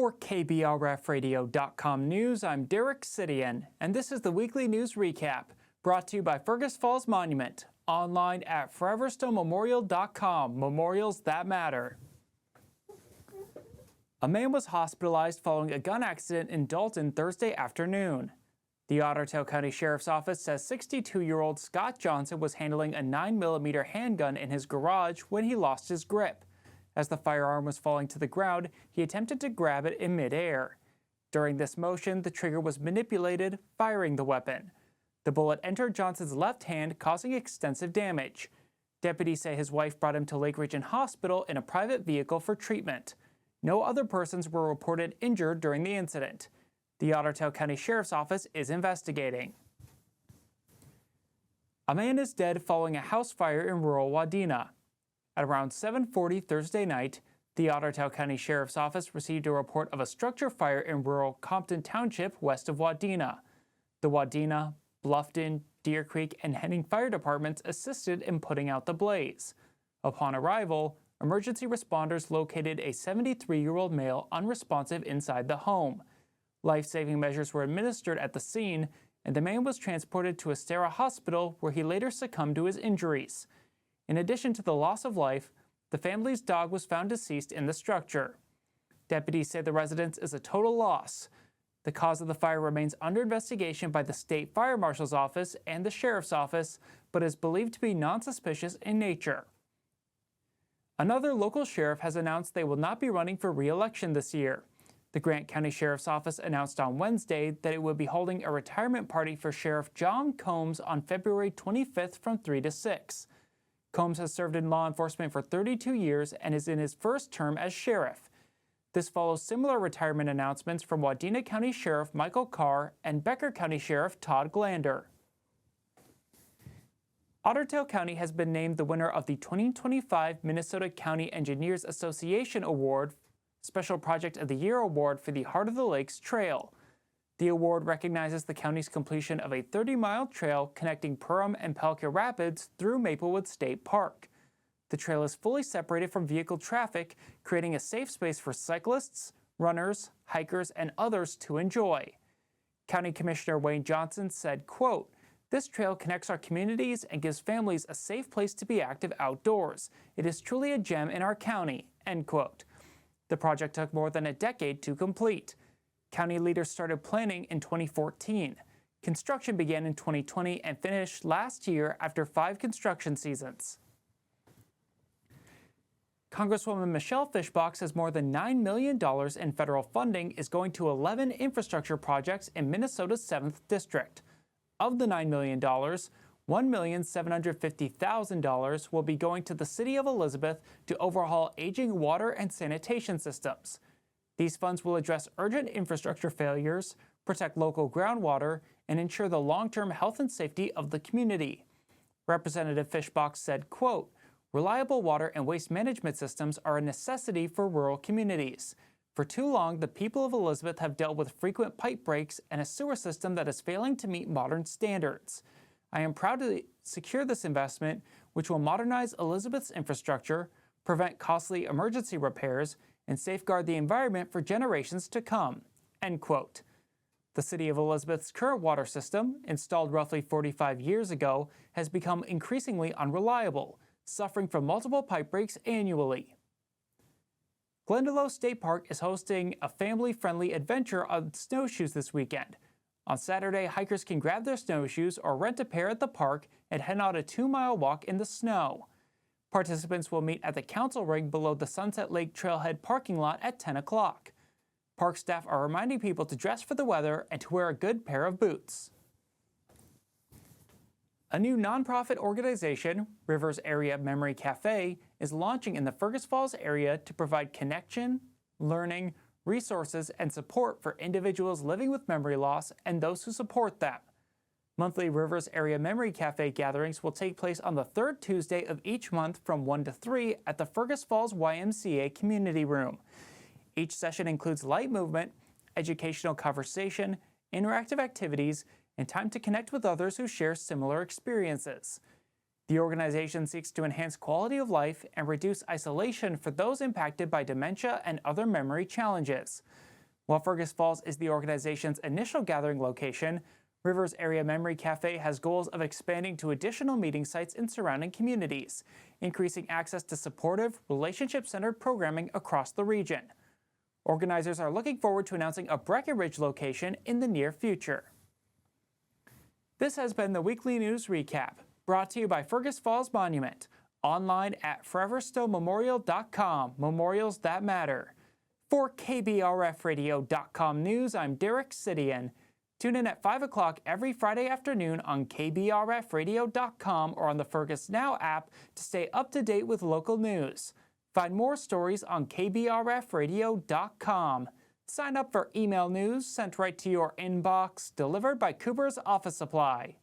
For KBRFradio.com News, I'm Derek Sidian, and this is the weekly news recap, brought to you by Fergus Falls Monument, online at foreverstonmemorial.com, memorials that matter. A man was hospitalized following a gun accident in Dalton Thursday afternoon. The Ottertail County Sheriff's Office says 62-year-old Scott Johnson was handling a 9mm handgun in his garage when he lost his grip. As the firearm was falling to the ground, he attempted to grab it in midair. During this motion, the trigger was manipulated, firing the weapon. The bullet entered Johnson's left hand, causing extensive damage. Deputies say his wife brought him to Lake Region Hospital in a private vehicle for treatment. No other persons were reported injured during the incident. The Ottertail County Sheriff's Office is investigating. A man is dead following a house fire in rural Wadena. At around 7:40 Thursday night, the Ottertail County Sheriff's Office received a report of a structure fire in rural Compton Township west of Wadena. The Wadena, Bluffton, Deer Creek, and Henning fire departments assisted in putting out the blaze. Upon arrival, emergency responders located a 73-year-old male unresponsive inside the home. Life-saving measures were administered at the scene, and the man was transported to Estera Hospital, where he later succumbed to his injuries. In addition to the loss of life, the family's dog was found deceased in the structure. Deputies say the residence is a total loss. The cause of the fire remains under investigation by the State Fire Marshal's Office and the Sheriff's Office, but is believed to be non-suspicious in nature. Another local sheriff has announced they will not be running for re-election this year. The Grant County Sheriff's Office announced on Wednesday that it would be holding a retirement party for Sheriff John Combs on February 25th from 3 to 6. Combs has served in law enforcement for 32 years and is in his first term as sheriff. This follows similar retirement announcements from Wadena County Sheriff Michael Carr and Becker County Sheriff Todd Glander. Ottertail County has been named the winner of the 2025 Minnesota County Engineers Association Award, Special Project of the Year Award for the Heart of the Lakes Trail. The award recognizes the county's completion of a 30-mile trail connecting Perham and Pelican Rapids through Maplewood State Park. The trail is fully separated from vehicle traffic, creating a safe space for cyclists, runners, hikers, and others to enjoy. County Commissioner Wayne Johnson said, quote, "This trail connects our communities and gives families a safe place to be active outdoors. It is truly a gem in our county," end quote. The project took more than a decade to complete. County leaders started planning in 2014. Construction began in 2020 and finished last year after 5 construction seasons. Congresswoman Michelle Fischbach says more than $9 million in federal funding is going to 11 infrastructure projects in Minnesota's 7th District. Of the $9 million, $1,750,000 will be going to the City of Elizabeth to overhaul aging water and sanitation systems. These funds will address urgent infrastructure failures, protect local groundwater, and ensure the long-term health and safety of the community. Representative Fischbach said, quote, "Reliable water and waste management systems are a necessity for rural communities. For too long, the people of Elizabeth have dealt with frequent pipe breaks and a sewer system that is failing to meet modern standards. I am proud to secure this investment, which will modernize Elizabeth's infrastructure, prevent costly emergency repairs, and safeguard the environment for generations to come," end quote. The City of Elizabeth's current water system, installed roughly 45 years ago, has become increasingly unreliable, suffering from multiple pipe breaks annually. Glendalough State Park is hosting a family-friendly adventure on snowshoes this weekend. On Saturday, hikers can grab their snowshoes or rent a pair at the park and head on a 2-mile walk in the snow. Participants will meet at the council ring below the Sunset Lake Trailhead parking lot at 10 o'clock. Park staff are reminding people to dress for the weather and to wear a good pair of boots. A new nonprofit organization, Rivers Area Memory Cafe, is launching in the Fergus Falls area to provide connection, learning, resources, and support for individuals living with memory loss and those who support them. Monthly Rivers Area Memory Cafe gatherings will take place on the 3rd Tuesday of each month from 1 to 3 at the Fergus Falls YMCA Community Room. Each session includes light movement, educational conversation, interactive activities, and time to connect with others who share similar experiences. The organization seeks to enhance quality of life and reduce isolation for those impacted by dementia and other memory challenges. While Fergus Falls is the organization's initial gathering location, Rivers Area Memory Cafe has goals of expanding to additional meeting sites in surrounding communities, increasing access to supportive, relationship-centered programming across the region. Organizers are looking forward to announcing a Breckenridge location in the near future. This has been the Weekly News Recap, brought to you by Fergus Falls Monument, online at foreverstonmemorial.com, memorials that matter. For KBRFradio.com News, I'm Derek Sidian. Tune in at 5 o'clock every Friday afternoon on KBRFradio.com or on the Fergus Now app to stay up to date with local news. Find more stories on KBRFradio.com. Sign up for email news sent right to your inbox, delivered by Cooper's Office Supply.